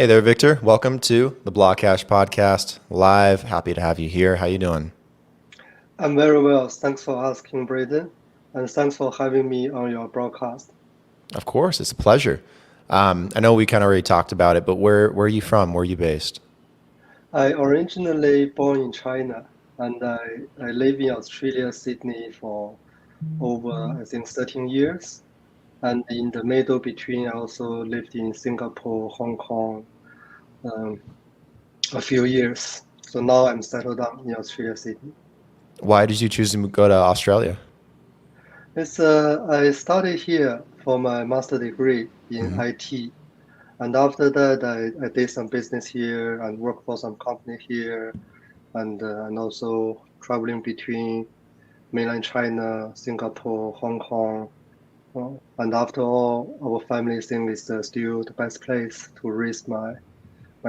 Hey there, Victor. Welcome to the BlockHash podcast live. Happy to have you here. How you doing? I'm very well. Thanks for asking, Braden, and thanks for having me on your broadcast. Of course, it's a pleasure. I know we kind of already talked about it, but where are you from? Where are you based? I originally born in China, and I live in Australia, Sydney for over, I think, 13 years. And in the middle between, I also lived in Singapore, Hong Kong, um, a few years. So now I'm settled down in Australia, Sydney. Why did you choose to go to Australia? I studied here for my master degree in Hmm. IT. And after that, I did some business here and worked for some company here, and also traveling between mainland China, Singapore, Hong Kong. And after all, our family think is still the best place to raise my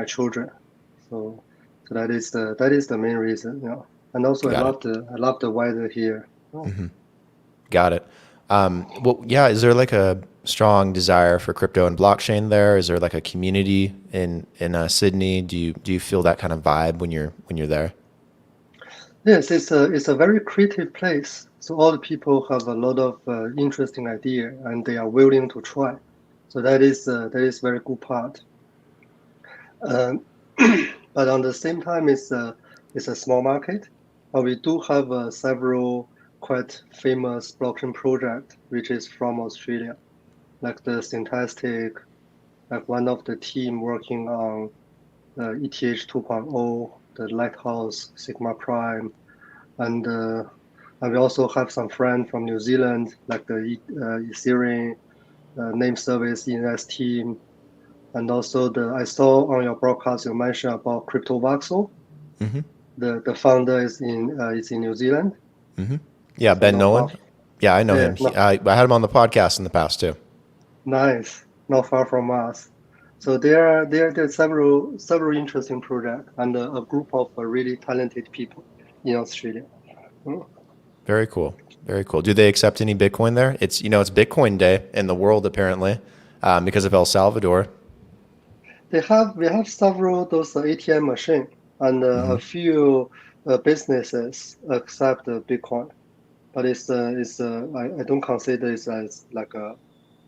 children. So so that is the main reason. And also Got it. I love the weather here. Oh. Got it. Well, yeah. Is there like a strong desire for crypto and blockchain there? Is there like a community in Sydney? Do you feel that kind of vibe when you're there? Yes, it's a very creative place. So all the people have a lot of interesting idea and they are willing to try. So that is very good part. Um, but on the same time, it's a small market. But we do have several quite famous blockchain project which is from Australia, like the Syntactic, like one of the team working on ETH 2.0, the Lighthouse, Sigma Prime, and and we also have some friends from New Zealand, like the Ethereum name service ENS team, and also the I saw on your broadcast you mentioned about Crypto Voxel. Hmm. The founder is in New Zealand, Yeah, so Ben not far. Nolan. Yeah, I know Yeah, him. not I had him on the podcast in the past too. nice, not far from us. So there are several interesting projects and a group of really talented people in Australia. Mm. Very cool. Very cool. Do they accept any Bitcoin there? It's Bitcoin Day in the world apparently, because of El Salvador. We have several those ATM machine and Hmm. a few businesses accept Bitcoin, but I don't consider it as like a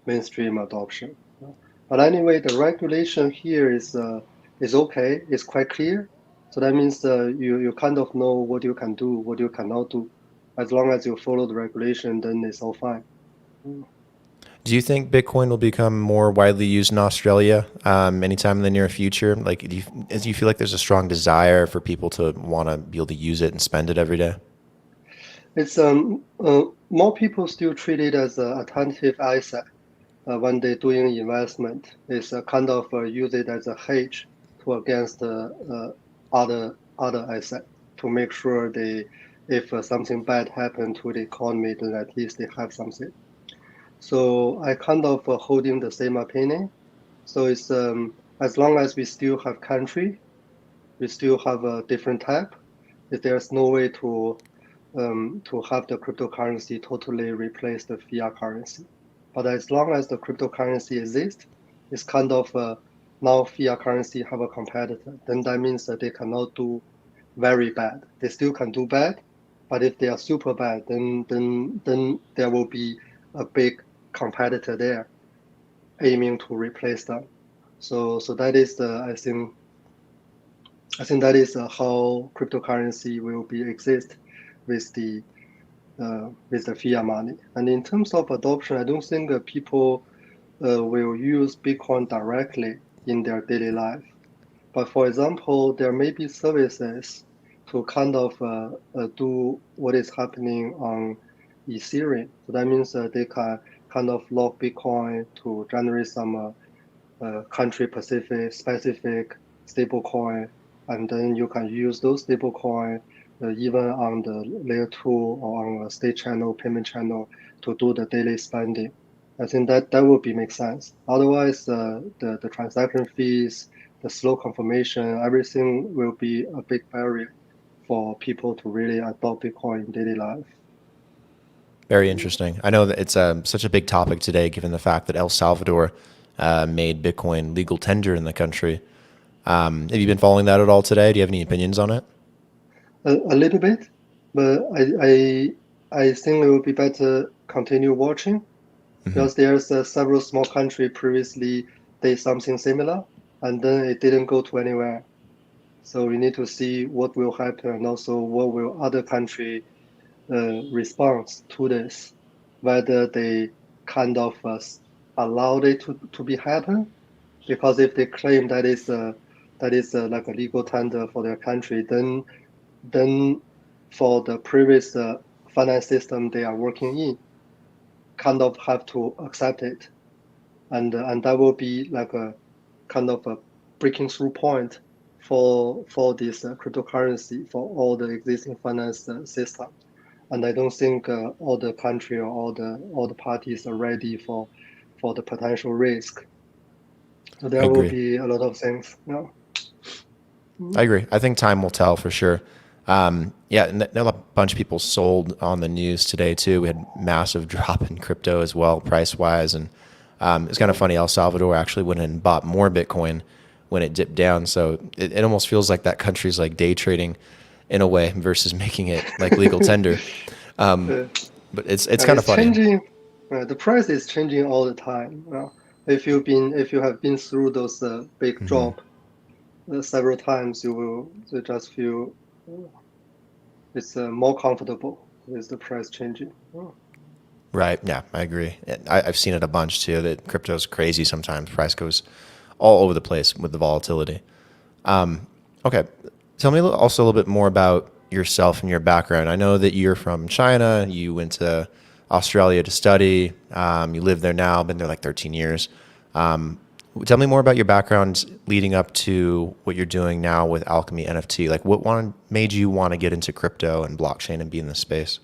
mainstream adoption. But anyway, the regulation here is okay. It's quite clear. So that means you kind of know what you can do, what you cannot do. As long as you follow the regulation, then it's all fine. Mm. Do you think Bitcoin will become more widely used in Australia anytime in the near future? Like, do you feel like there's a strong desire for people to want to be able to use it and spend it every day? It's more people still treat it as an alternative asset when they're doing investment. It's a kind of use it as a hedge to against other asset to make sure if something bad happened to the economy, then at least they have something. So I kind of holding the same opinion. So it's as long as we still have country, we still have a different type. If there's no way to have the cryptocurrency totally replace the fiat currency. But as long as the cryptocurrency exists, it's kind of now fiat currency have a competitor. Then that means that they cannot do very bad. They still can do bad, but if they are super bad, then there will be a big competitor there aiming to replace them. So that is I think that is how cryptocurrency will be exist with the fiat money. And in terms of adoption, I don't think people will use Bitcoin directly in their daily life. But for example, there may be services to kind of do what is happening on Ethereum. So that means they can kind of lock Bitcoin to generate some country specific stablecoin, and then you can use those stablecoin even on the layer two or on a state channel, payment channel to do the daily spending. I think that would be make sense. Otherwise, the transaction fees, the slow confirmation, everything will be a big barrier for people to really adopt Bitcoin in daily life. Very interesting. I know that it's such a big topic today, given the fact that El Salvador made Bitcoin legal tender in the country. Have you been following that at all today? Do you have any opinions on it? A little bit, but I think it would be better continue watching Hmm. because there's several small country previously did something similar and then it didn't go to anywhere. So we need to see what will happen and also what will other country respond to this, whether they kind of allowed it to be happen. Because if they claim that is like a legal tender for their country, then for the previous finance system they are working in, kind of have to accept it, and that will be like a kind of a breaking through point for this cryptocurrency for all the existing finance system. And I don't think all the country or all the parties are ready for the potential risk. So I there will agree. be a lot of things. Yeah. I Mhm. agree. I think time will tell for sure. Yeah, and a bunch of people sold on the news today too. We had massive drop in crypto as well, price wise, and it's kind of Yeah. funny. El Salvador actually went and bought more Bitcoin when it dipped down. So it almost feels like that country's like day trading in a way versus making it like legal tender. Um, Uh, but it's kind of it's funny. changing. The price is changing all the time. If you have been through those big Hmm. drop several times, you just feel it's more comfortable with the price changing. Oh, Right. Yeah, I agree. I've seen it a bunch too. That crypto's crazy sometimes. Price goes all over the place with the volatility. Okay. Tell me also a little bit more about yourself and your background. I know that you're from China. You went to Australia to study. You live there now, been there like 13 years. Um, Tell me more about your background leading up to what you're doing now with Alchemy NFT. Like, made you want to get into crypto and blockchain and be in this space?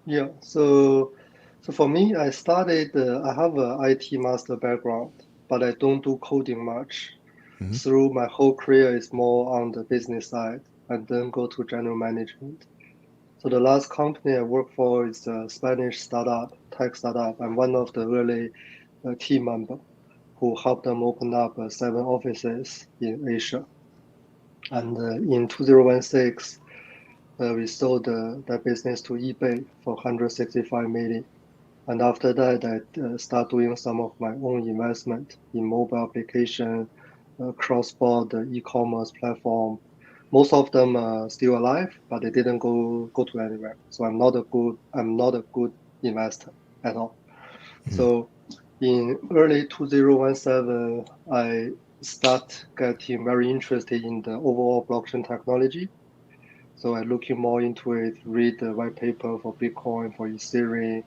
yeah. So for me, I studied. I have a IT master background, but I don't do coding much. Hmm. Through my whole career is more on the business side, and then go to general management. So the last company I work for is a Spanish startup, tech startup. I'm one of the early team member who helped them open up 7 offices in Asia. And in 2016, we sold that business to eBay for 165 million. And after that, I start doing some of my own investment in mobile application, cross-border e-commerce platform. Most of them are still alive, but they didn't go to anywhere. So I'm not a good investor at all. So in early 2017, I start getting very interested in the overall blockchain technology. So I looking more into it, read the white paper for Bitcoin, for Ethereum,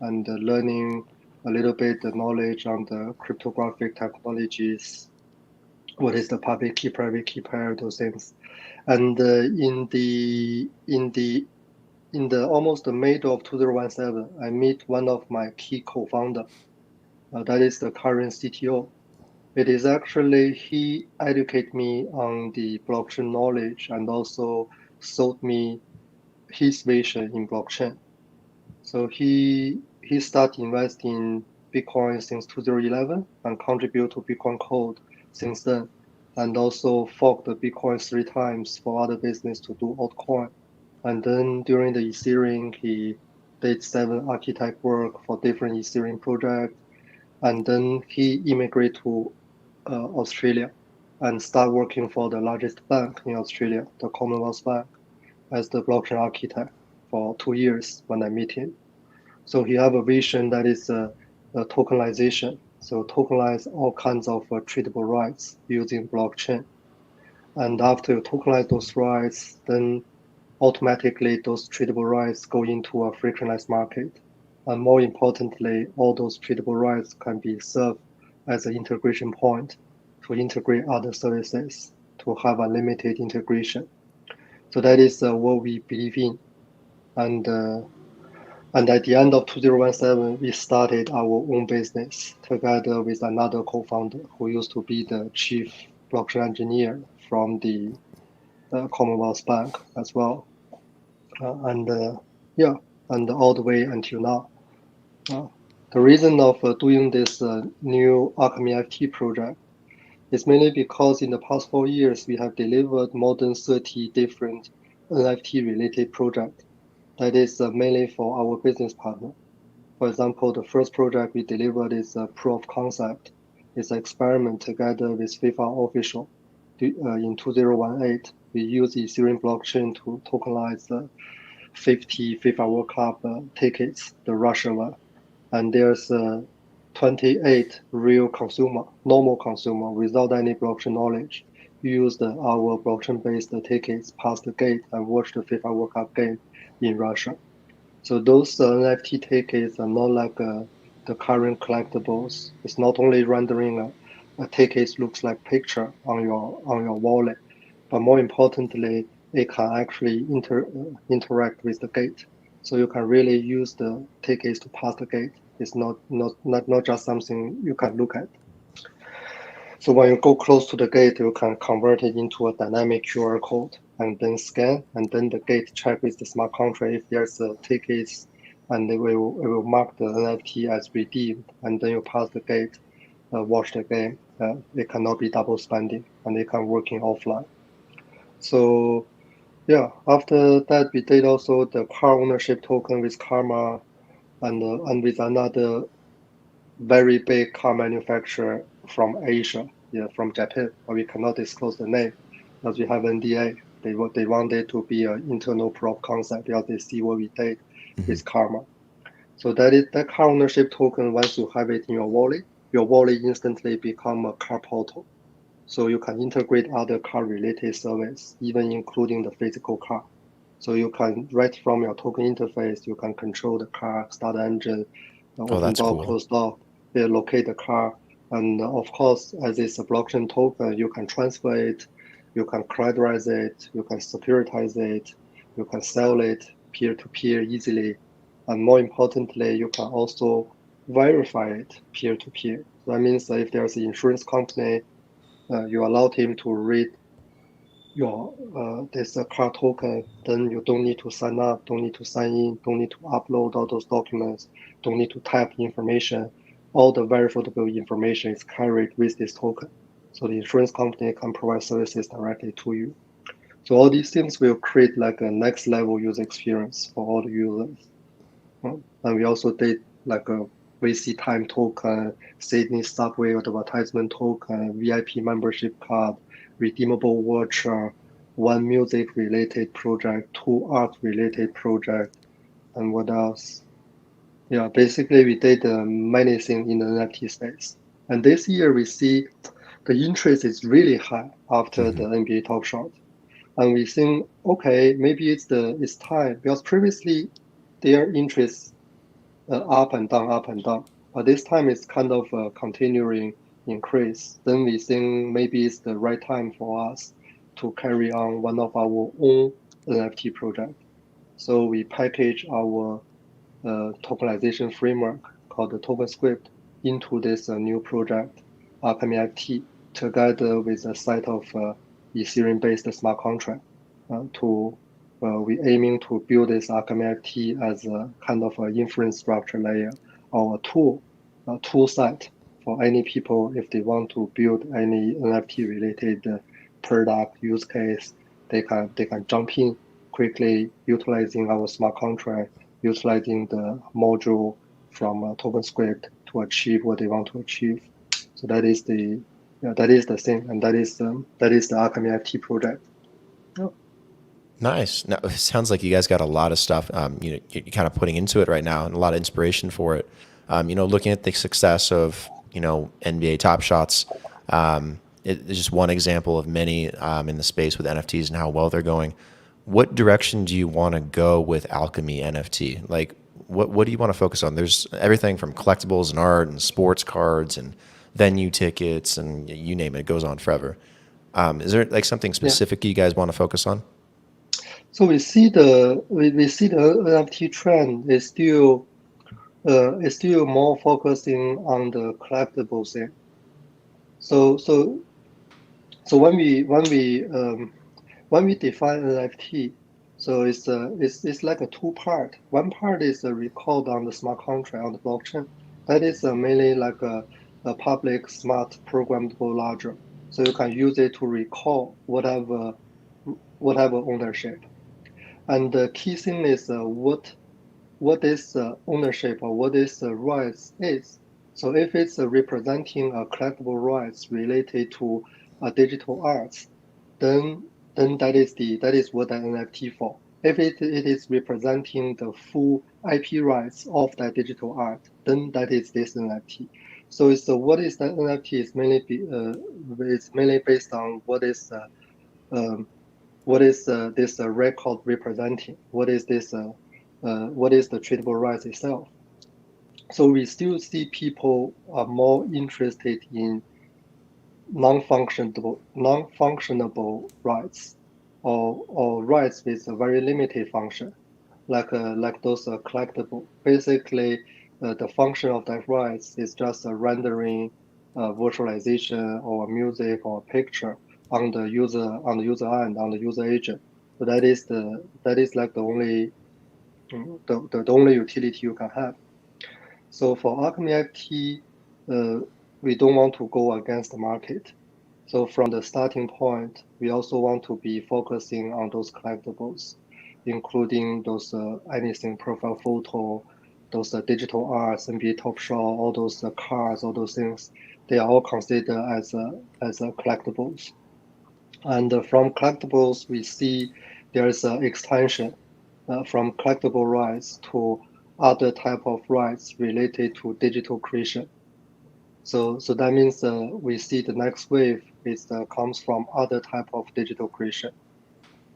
and learning a little bit the knowledge on the cryptographic technologies. What is the public key, private key pair, those things. And in the almost the middle of 2017, I meet one of my key co-founder. That is the current CTO. It is actually he educate me on the blockchain knowledge and also sold me his vision in blockchain. So he started investing in Bitcoin since 2011 and contribute to Bitcoin Code since then, and also forked the Bitcoin 3 times for other business to do altcoin. And then during the Ethereum, he did 7 architect work for different Ethereum projects. And then he immigrated to Australia and start working for the largest bank in Australia, the Commonwealth Bank, as the blockchain architect for 2 years when I meet him. So he have a vision that is tokenization. So tokenize all kinds of tradable rights using blockchain. And after you tokenize those rights, then automatically those tradable rights go into a frictionless market. And more importantly, all those tradable rights can be served as an integration point to integrate other services to have a limited integration. So that is what we believe in. And and at the end of 2017, we started our own business together with another co-founder who used to be the chief blockchain engineer from the Commonwealth Bank as well. And yeah, and all the way until now. Uh, the reason of doing this new AlchemyNFT project It's mainly because in the past 4 years, we have delivered more than 30 different NFT-related projects. That is mainly for our business partner. For example, the first project we delivered is a proof of concept. It's an experiment together with FIFA official. In 2018, we use Ethereum blockchain to tokenize the 50 FIFA World Cup tickets, the Russia one. And there's 28 real consumer, normal consumer without any blockchain knowledge, used our blockchain-based tickets past the gate and watch the FIFA World Cup game in Russia. So those NFT tickets are not like the current collectibles. It's not only rendering a ticket looks like picture on your wallet, but more importantly, it can actually interact with the gate. So you can really use the tickets to pass the gate. It's not just something you can look at. So when you go close to the gate, you can convert it into a dynamic QR code and then scan, and then the gate check with the smart contract if there's a tickets, and it will mark the NFT as redeemed, and then you pass the gate, watch the game. It cannot be double spending, and it can work in offline. So yeah, after that we did also the car ownership token with Karma, and with another very big car manufacturer from Asia, yeah, from Japan, but we cannot disclose the name because we have NDA. They want it to be an internal proof concept because they see what we did with Karma. So that car ownership token. Once you have it in your wallet instantly become a car portal. So you can integrate other car related service, even including the physical car. So you can right from your token interface, you can control the car, start the engine, Oh, open that's door, cool. close door, locate the car. And of course, as it's a blockchain token, you can transfer it, you can collateralize it, you can securitize it, you can sell it peer to peer easily. And more importantly, you can also verify it peer to peer. So that means that if there's an insurance company, you allow him to read your this car token, then you don't need to sign up, don't need to sign in, don't need to upload all those documents, don't need to type information. All the verifiable information is carried with this token. So the insurance company can provide services directly to you. So all these things will create like a next level user experience for all the users. And we also did like a VC time token, Sydney subway advertisement token, VIP membership card, redeemable voucher, one music related project, two art related project, and what else? Yeah, basically we did many things in the NFT space. And this year we see the interest is really high after the NBA Top Shot. And we think, okay, maybe it's time because previously their interest up and down, up and down. But this time it's kind of a continuing increase. Then we think maybe it's the right time for us to carry on one of our own NFT project. So we package our tokenization framework called the token script into this new project, AlchemyNFT, together with a set of Ethereum-based smart contract to we aiming to build this AlchemyNFT as a kind of an infrastructure layer or a tool set for any people if they want to build any NFT related product use case, they can jump in quickly utilizing our smart contract, utilizing the module from token script to achieve what they want to achieve. So that is the thing, and that is the AlchemyNFT project. Nice. Now, it sounds like you guys got a lot of stuff, you're kind of putting into it right now and a lot of inspiration for it. Looking at the success of, NBA Top Shots, it's just one example of many in the space with NFTs and how well they're going. What direction do you want to go with Alchemy NFT? Like, what do you want to focus on? There's everything from collectibles and art and sports cards and venue tickets and you name it. It goes on forever. Is there like something Yeah. specific you guys want to focus on? So we see the NFT trend is still more focusing on the collectible thing. So so so when we define NFT, so it's like a two part. One part is a record on the smart contract on the blockchain. That is mainly like a public smart programmable ledger. So you can use it to recall whatever ownership. And the key thing is what is ownership or what is rights is. So if it's representing a collectible rights related to digital arts, then that is what an NFT for. If it is representing the full IP rights of that digital art, then that is this NFT. So it's what is the NFT is it's mainly based on um, what is this record representing? What is the tradable rights itself? So we still see people are more interested in non-functionable rights or rights with a very limited function, like those collectible. Basically, the function of that rights is just a rendering, virtualization, or music or picture on the user end, on the user agent. So that is like the only the only utility you can have. So for AlchemyNFT, we don't want to go against the market. So from the starting point, we also want to be focusing on those collectibles, including those anything profile photo, those digital arts, NBA Top Shot, all those cars, all those things. They are all considered as collectibles. And from collectibles, we see there is an extension from collectible rights to other type of rights related to digital creation. So that means we see the next wave is comes from other type of digital creation.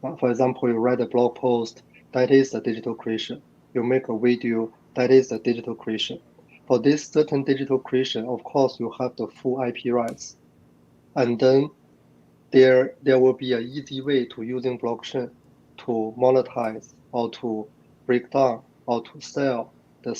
For example, you write a blog post, that is a digital creation. You make a video, that is a digital creation. For this certain digital creation, of course, you have the full IP rights. And then there will be an easy way to using blockchain to monetize or to break down or to sell the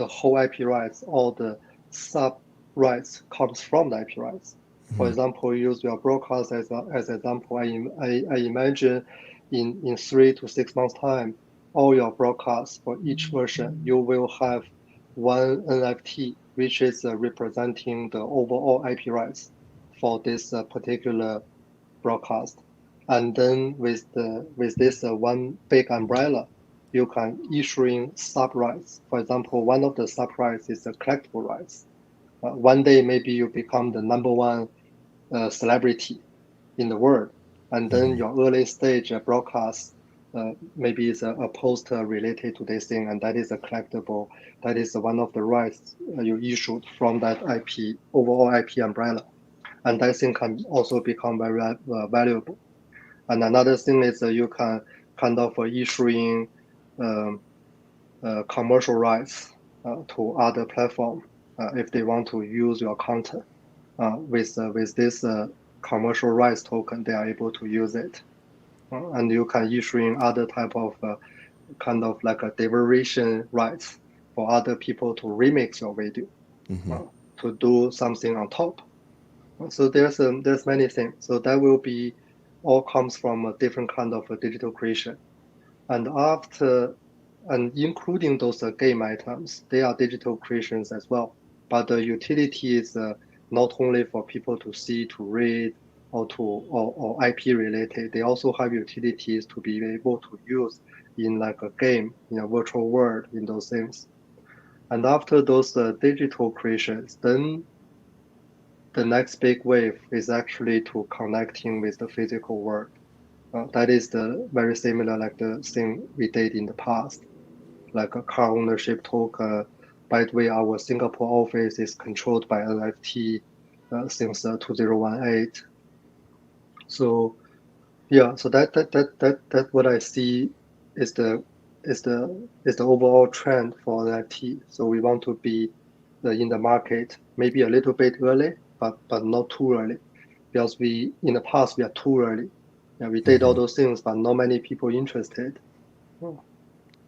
whole IP rights or the sub rights comes from the IP rights. For example, use your broadcast as example. I imagine in 3 to 6 months time, all your broadcasts for each version, you will have one NFT, which is representing the overall IP rights for this particular broadcast. And then with this one big umbrella, you can issuing sub rights. For example, one of the sub rights is the collectible rights. One day maybe you become the number one celebrity in the world, and then your early stage broadcast maybe is a poster related to this thing, and that is a collectible. That is one of the rights you issued from that IP overall IP umbrella, and that thing can also become very valuable. And another thing is you can kind of issuing um, commercial rights to other platform if they want to use your content with this commercial rights token, they are able to use it. And you can issuing other type of kind of like a derivation rights for other people to remix your video to do something on top. So there's many things. So that will be all comes from a different kind of a digital creation. And after and including those game items, they are digital creations as well. But the utility is not only for people to see, to read, or IP related. They also have utilities to be able to use in like a game, in a virtual world, in those things. And after those digital creations, then the next big wave is actually to connecting with the physical world. That is the very similar like the thing we did in the past, like a car ownership token. By the way, our Singapore office is controlled by NFT since 2018. So yeah, so that what I see is the overall trend for NFT. So we want to be in the market maybe a little bit early, but not too early, because we in the past we are too early. Yeah, we did all those things, but not many people interested.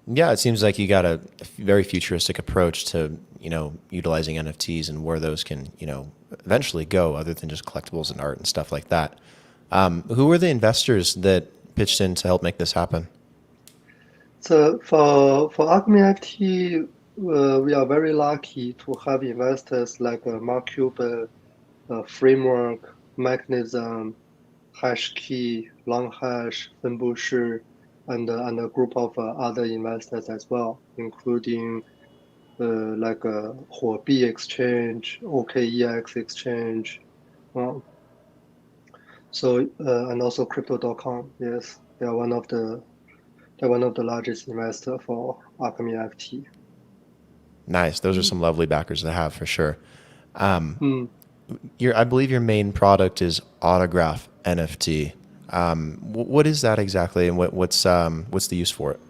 Yeah, it seems like you got a very futuristic approach to, utilizing NFTs and where those can, eventually go other than just collectibles and art and stuff like that. Who were the investors that pitched in to help make this happen? So for AlchemyNFT, we are very lucky to have investors like Mark Cuban framework, mechanism, hash key, long hash, 分布式, and a group of other investors as well, including like火币 exchange, OKEX exchange, well, so and also crypto.com. Yes, they're one of the largest investor for AlchemyNFT. Nice. Those are some lovely backers to have for sure. Mm. I believe your main product is Autograph NFT. What is that exactly, and what's the use for it?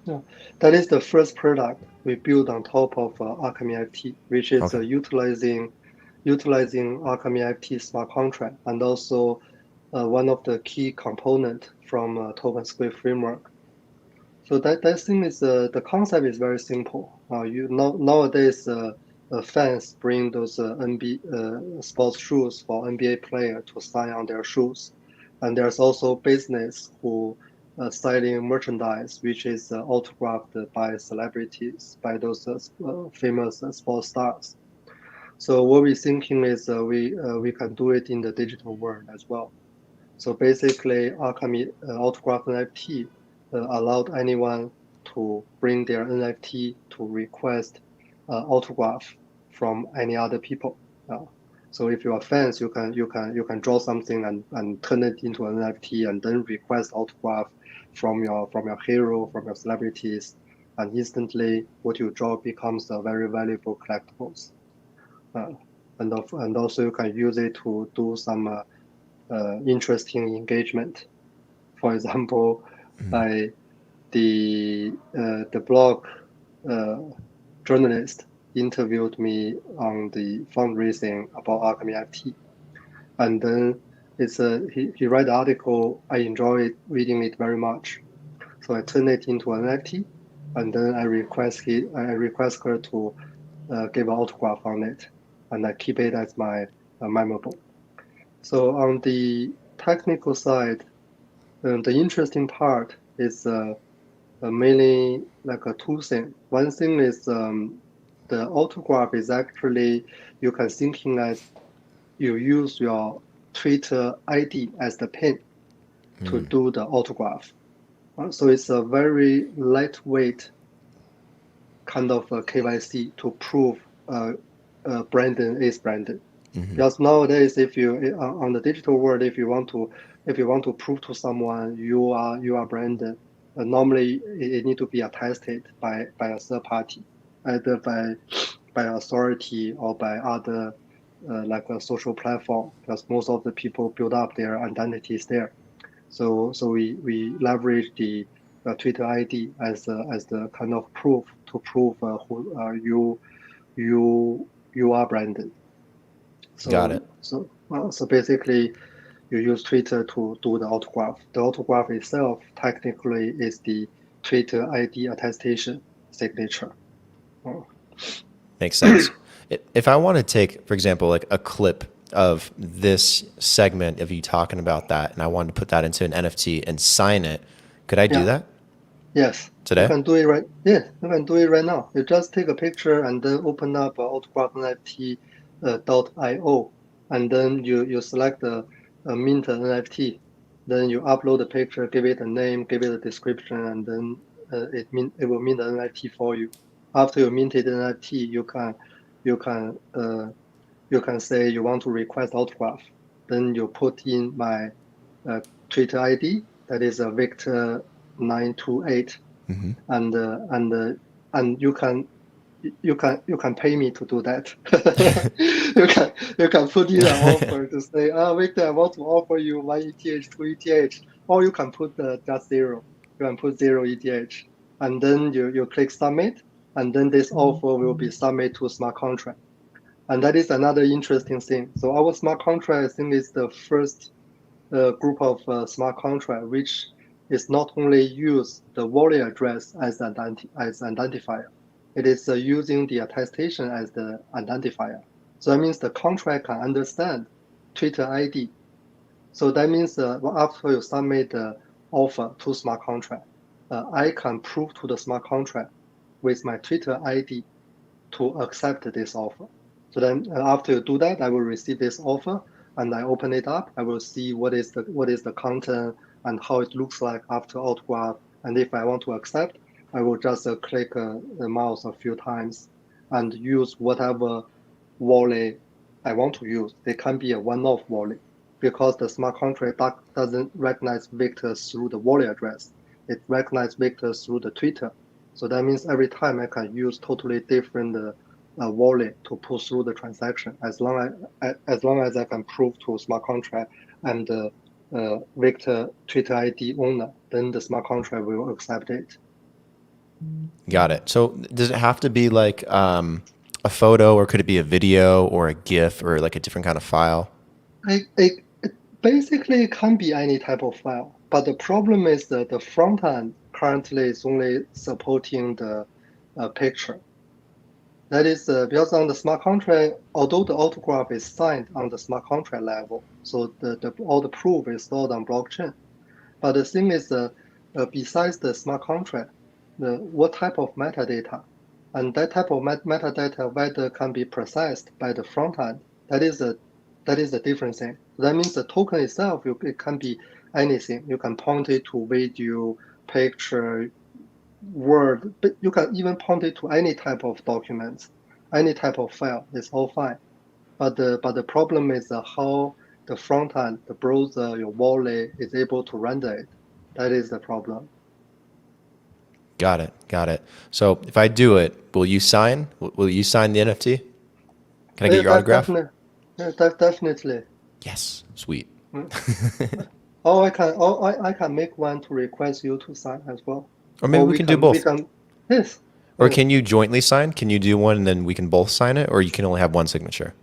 Yeah, that is the first product we built on top of AlchemyNFT, which is Okay. utilizing AlchemyNFT smart contract and also one of the key component from TokenScript framework. So that thing is the concept is very simple. Nowadays fans bring those sports shoes for NBA player to sign on their shoes, and there's also business who selling merchandise which is autographed by celebrities, by those famous sports stars. So what we're thinking is we can do it in the digital world as well. So basically, Alchemy Autograph NFT allowed anyone to bring their NFT to request autograph from any other people. So if you are fans, you can draw something and turn it into an NFT and then request autograph from your hero, from your celebrities, and instantly what you draw becomes a very valuable collectibles. Uh, and also you can use it to do some interesting engagement. For example, I the blog uh, journalist interviewed me on the fundraising about Alchemy FT, and then he read the article. I enjoyed reading it very much, so I turned it into an NFT, and then I request her to give an autograph on it, and I keep it as my memorable. So on the technical side, the interesting part is mainly like a two thing. One thing is the autograph is actually you can thinking as you use your Twitter ID as the pin to do the autograph. So it's a very lightweight kind of a KYC to prove Brandon is Brandon. Because nowadays, if you on the digital world, if you want to prove to someone you are Brandon, normally it need to be attested by a third party, either by authority or by other like a social platform. Because most of the people build up their identities there. So we leverage the Twitter ID as the kind of proof to prove who you are Brandon. Got it. So basically, you use Twitter to do the autograph. The autograph itself technically is the Twitter ID attestation signature. Oh, Makes sense. If I want to take, for example, like a clip of this segment of you talking about that, and I wanted to put that into an NFT and sign it, could I do yeah, that yes, you today? can do it right. Yeah, you can do it right now. You just take a picture and then open up autograph NFT .io, and then you select the mint NFT. Then you upload the picture, give it a name, give it a description, and then it will mint the NFT for you. After you minted NFT, you can you can say you want to request autograph. Then you put in my uh, Twitter ID, that is Victor 928, and you can pay me to do that. You can put in an offer to say, Victor, I want to offer you 1 ETH, 2 ETH, or you can put just zero. You can put 0 ETH, and then you click submit, and then this offer will be submitted to smart contract. And that is another interesting thing. So our smart contract, I think, is the first group of smart contract which is not only use the wallet address as identifier, it is using the attestation as the identifier. So that means the contract can understand Twitter ID. So that means after you submit the offer to smart contract, I can prove to the smart contract with my Twitter ID to accept this offer. So then after you do that, I will receive this offer and I open it up. I will see what is the content and how it looks like after autograph. And if I want to accept, I will just click the mouse a few times and use whatever wallet I want to use. It can be a one-off wallet because the smart contract doesn't recognize victors through the wallet address. It recognizes victors through the Twitter. So that means every time I can use totally different wallet to push through the transaction as long as I can prove to smart contract I'm the Victor Twitter ID owner, then the smart contract will accept it. Got it. So does it have to be like a photo, or could it be a video or a GIF or like a different kind of file? It basically can be any type of file, but the problem is that the front end currently is only supporting the picture. That is because on the smart contract, although the autograph is signed on the smart contract level, so all the proof is stored on blockchain. But the thing is, besides the smart contract, what type of metadata, and that type of metadata whether can be processed by the front end, that is a different thing. That means the token itself, it can be anything. You can point it to video, picture, word, but you can even point it to any type of documents, any type of file. It's all fine. But the problem is how the front end, the browser, your wallet is able to render it. That is the problem. Got it. Got it. So if I do it, will you sign? Will you sign the NFT? Can I get your autograph? Definitely. Yes. Sweet. Mm. Or I can make one to request you to sign as well. Or maybe Or we we can do can we both. can yes. Or Mm. can you jointly sign? Can you do one and then we can both sign it? Or you can only have one signature?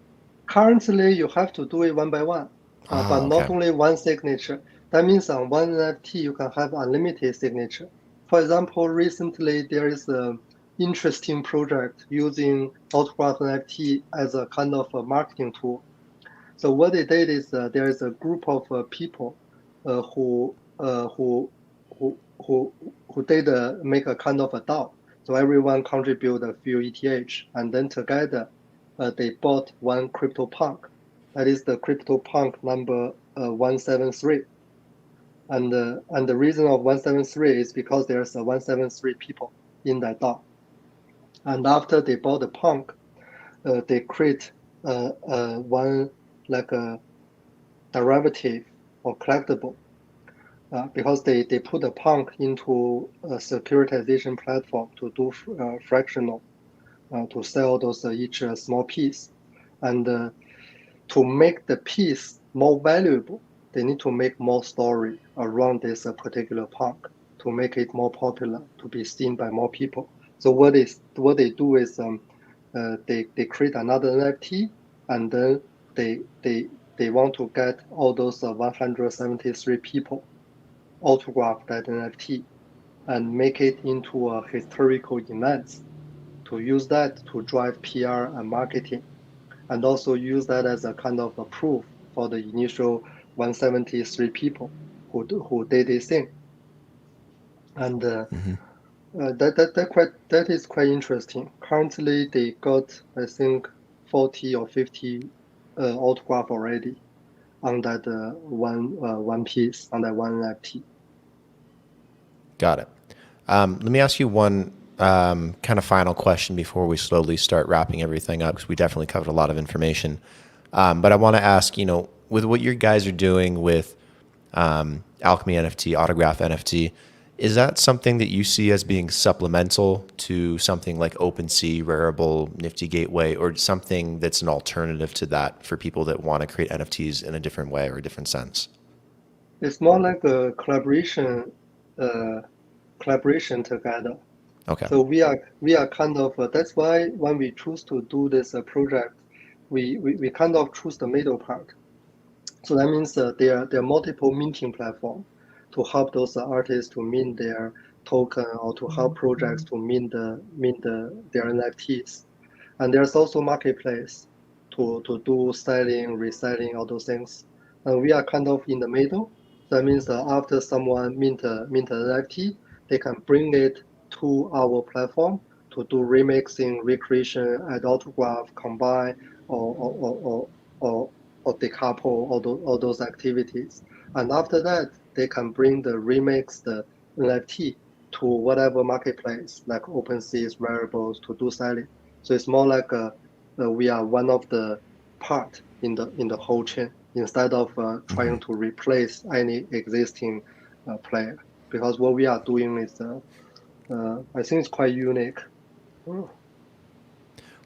Currently, you have to do it one by one, but Ah, not okay. only one signature. That means on one NFT, you can have unlimited signature. For example, recently there is an interesting project using autograph NFT as a kind of a marketing tool. So what they did is there is a group of people uh, who, uh, who who who did make a kind of a DAO. So everyone contribute a few ETH, and then together they bought one CryptoPunk. That is the CryptoPunk number 173. And the reason of 173 is because there's a 173 people in that DAO. And after they bought the punk, they create one like a derivative or collectible because they put a punk into a securitization platform to do fractional to sell those each small piece. And to make the piece more valuable, they need to make more story around this particular punk to make it more popular, to be seen by more people. So what they do is they create another NFT, and then they want to get all those 173 people autograph that NFT and make it into a historical event to use that to drive PR and marketing, and also use that as a kind of a proof for the initial 173 people who did this thing. And that is quite interesting. Currently, they got I think 40 or 50 autograph already on that one piece on that one NFT. Got it. Let me ask you one kind of final question before we slowly start wrapping everything up, because we definitely covered a lot of information. But I want to ask, with what you guys are doing with Alchemy NFT, Autograph NFT, is that something that you see as being supplemental to something like OpenSea, Rarible, Nifty Gateway, or something that's an alternative to that for people that want to create NFTs in a different way or a different sense? It's more like a collaboration together. Okay. So we are kind of that's why when we choose to do this project, we kind of choose the middle part. So that means there are multiple minting platform to help those artists to mint their token or to help projects to their NFTs. And there's also marketplace to do selling, reselling, all those things. And we are kind of in the middle. That means after someone mint an NFT, they can bring it to our platform to do remixing, recreation, add autograph, combine, or or decouple all those activities. And after that, they can bring the remix the NFT to whatever marketplace like OpenSea's variables to do selling. So it's more like we are one of the part in the whole chain instead of trying to replace any existing player. Because what we are doing is, I think it's quite unique.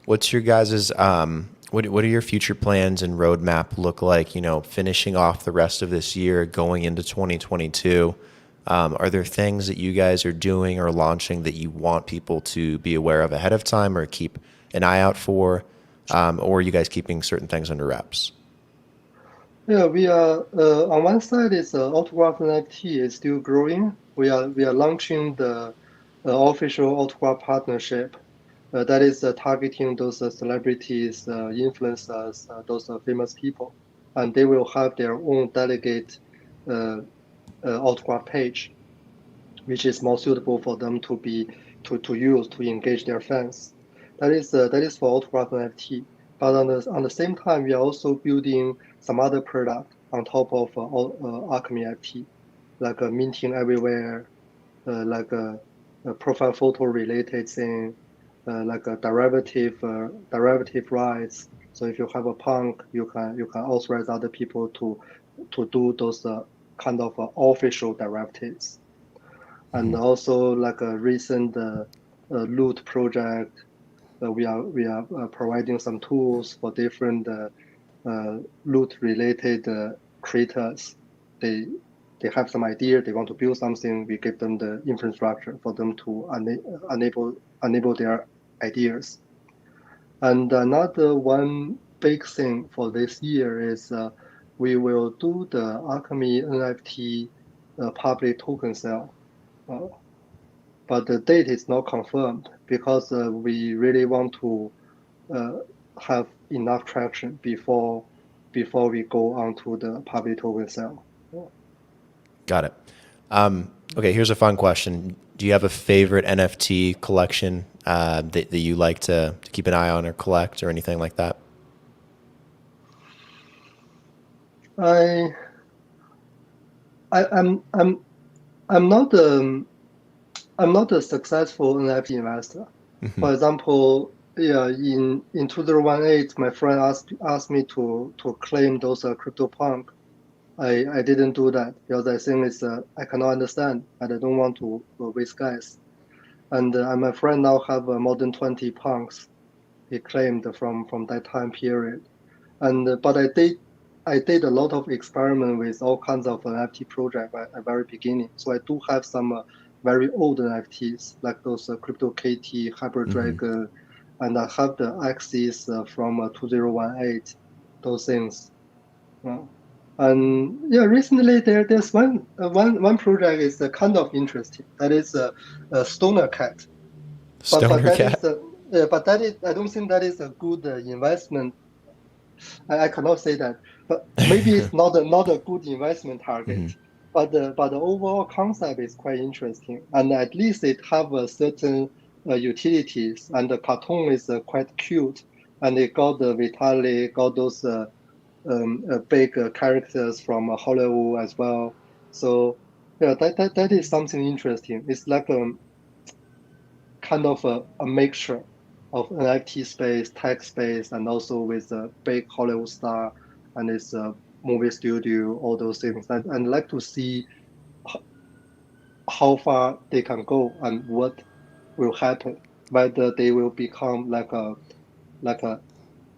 What's your guys's what are your future plans and roadmap look like? You know, finishing off the rest of this year, going into 2022. Are there things that you guys are doing or launching that you want people to be aware of ahead of time or keep an eye out for? Or are you guys keeping certain things under wraps? Yeah, we are on one side is autograph NFT is still growing. We are launching the official autograph partnership that is targeting those celebrities, influencers, those famous people, and they will have their own delegate uh, autograph page, which is more suitable for them to use to engage their fans. That is for autograph NFT. But on the same time, we are also building some other product on top of Alchemy NFT, like a minting everywhere, like a profile photo related thing, like a derivative rights. So if you have a punk, you can authorize other people to do those kind of official derivatives. And also like a recent loot project, we are providing some tools for different loot related creators. They they have some idea, they want to build something, we give them the infrastructure for them to enable their ideas. And another one big thing for this year is we will do the Alchemy NFT public token sale. Uh, but the date is not confirmed because we really want to uh, have enough traction before we go on to the public token sale. Got it. Okay, here's a fun question. Do you have a favorite NFT collection that you like to keep an eye on or collect or anything like that? I I I'm not I'm not a successful NFT investor. For example, yeah, in 2018, my friend asked me to claim those CryptoPunk. I didn't do that because I think it's I cannot understand and I don't want to waste gas. And my friend now have more than 20 punks he claimed from that time period. And but I did a lot of experiment with all kinds of NFT project at the very beginning. So I do have some very old NFTs like those Crypto KT, Hyper Dragon, and I have the Axis from 2018. Those things. Uh, and yeah, recently there's one project is kind of interesting. That is a Stoner Cat, but Stoner that is Cat? but that is I don't think that is a good investment. I cannot say that, but maybe it's not a good investment target. But the overall concept is quite interesting, and at least it have a certain utilities, and the cartoon is quite cute, and it got the Vitalik, got those big characters from Hollywood as well. So yeah, that is something interesting. It's like kind of a mixture of NFT space, tech space, and also with a big Hollywood star and its movie studio, all those things. And like to see how far they can go and what will happen, whether they will become like a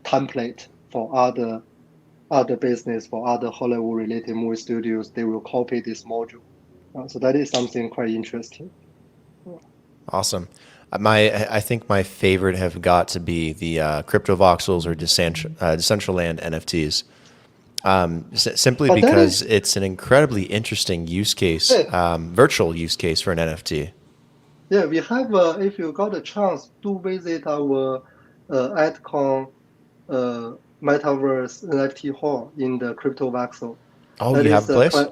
template for other business, for other Hollywood related movie studios. They will copy this module. So that is something quite interesting. Awesome. I think my favorite have got to be the crypto voxels or Decentraland NFTs. Simply But that because is it's an incredibly interesting use case, yeah, virtual use case for an NFT. yeah. We have if you got a chance, do visit our AdCon uh, metaverse NFT hall in the Crypto Voxel. Oh, That you have is a place?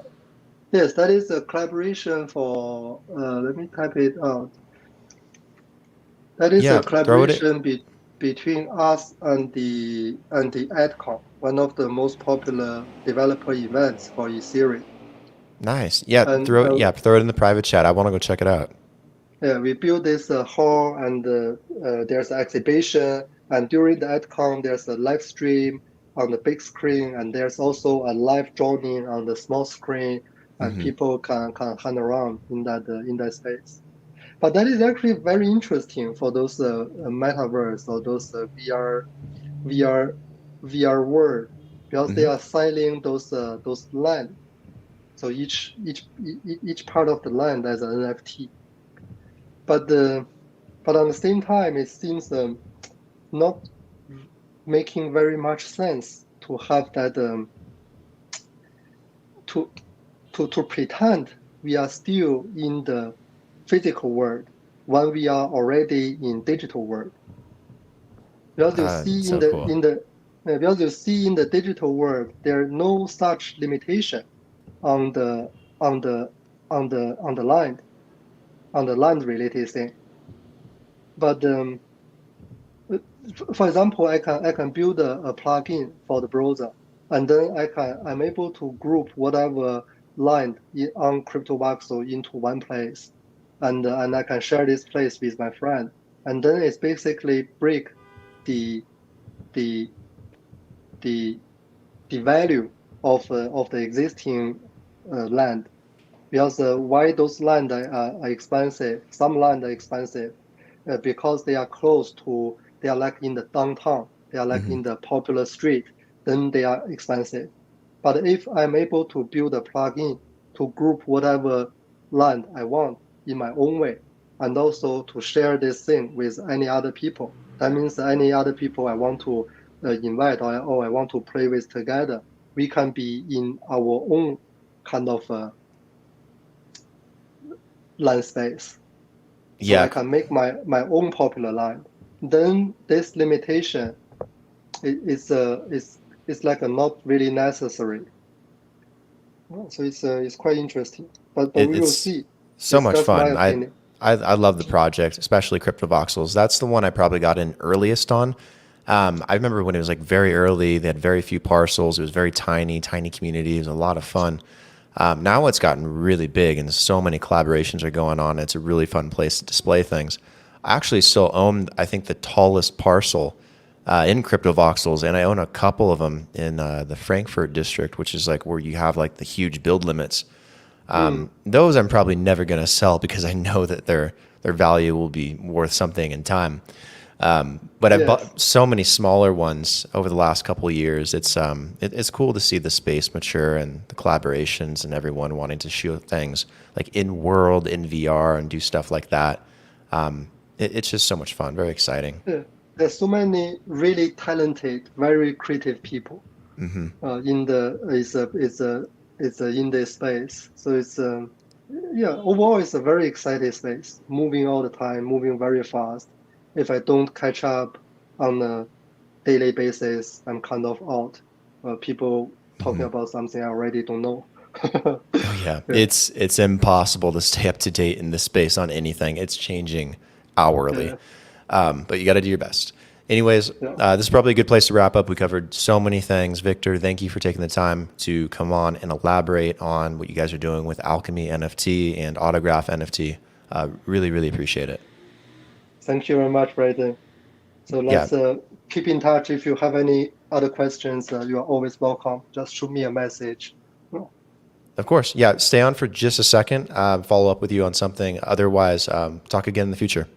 yes, that is a collaboration for let me type it out. That is a Yeah, throw it. collaboration between us and the AdCon, one of the most popular developer events for Ethereum. Nice. Yeah, And throw it in the private chat. I want to go check it out. yeah, we built this hall, and there's an exhibition. And during the AdCon, there's a live stream on the big screen, and there's also a live drawing on the small screen, and Hmm. people can hang around in that space. But that is actually very interesting for those metaverse or those VR VR world, because they Hmm. are selling those land. So each part of the land as an NFT. But but at the same time, it seems not making very much sense to have that to to pretend we are still in the physical world when we are already in digital world. Because you see So cool. because you see in the digital world, there are no such limitation on the on the on the land related thing. But for example, I can build a plugin for the browser, and then I'm able to group whatever land on CryptoVoxel into one place, and I can share this place with my friend, and then it's basically break the the the the value of the existing land, because why those land are expensive, some land are expensive, because they are close to, they are like in the downtown, they are like Hmm. in the popular street, then they are expensive. But if I'm able to build a plugin to group whatever land I want in my own way, and also to share this thing with any other people, that means any other people I want to invite, or I want to play with together, we can be in our own kind of land space. So Yeah, I can make my own popular land. Then this limitation is like a not really necessary. So it's quite interesting. But we will it's see. so It's much just my fun. opinion. I love the project, especially CryptoVoxels. That's the one I probably got in earliest on. I remember when it was like very early. They had very few parcels. It was very tiny, tiny community. It was a lot of fun. Now it's gotten really big, and so many collaborations are going on. It's a really fun place to display things. I actually still own, I think, the tallest parcel in CryptoVoxels, and I own a couple of them in the Frankfurt district, which is like where you have like the huge build limits. Mm, Those I'm probably never going to sell because I know that their value will be worth something in time. But I've yes. bought so many smaller ones over the last couple of years. It's cool to see the space mature and the collaborations and everyone wanting to shoot things like in world, in VR, and do stuff like that. It's just so much fun, very exciting. Yeah. There's so many really talented, very creative people in the it's a in this space. So it's yeah, overall it's a very exciting space, moving all the time, moving very fast. If I don't catch up on a daily basis, I'm kind of out. People talking about something I already don't know. Oh yeah, Yeah, it's impossible to stay up to date in this space on anything. It's changing hourly, yeah, but you got to do your best. Anyways, yeah. this is probably a good place to wrap up. We covered so many things. Victor, thank you for taking the time to come on and elaborate on what you guys are doing with Alchemy NFT and Autograph NFT. Really, really appreciate it. Thank you very much, Brayden. So Yeah, let's keep in touch. If you have any other questions, you are always welcome. Just shoot me a message. Oh, of course. Yeah, stay on for just a second. Follow up with you on something. Otherwise, talk again in the future.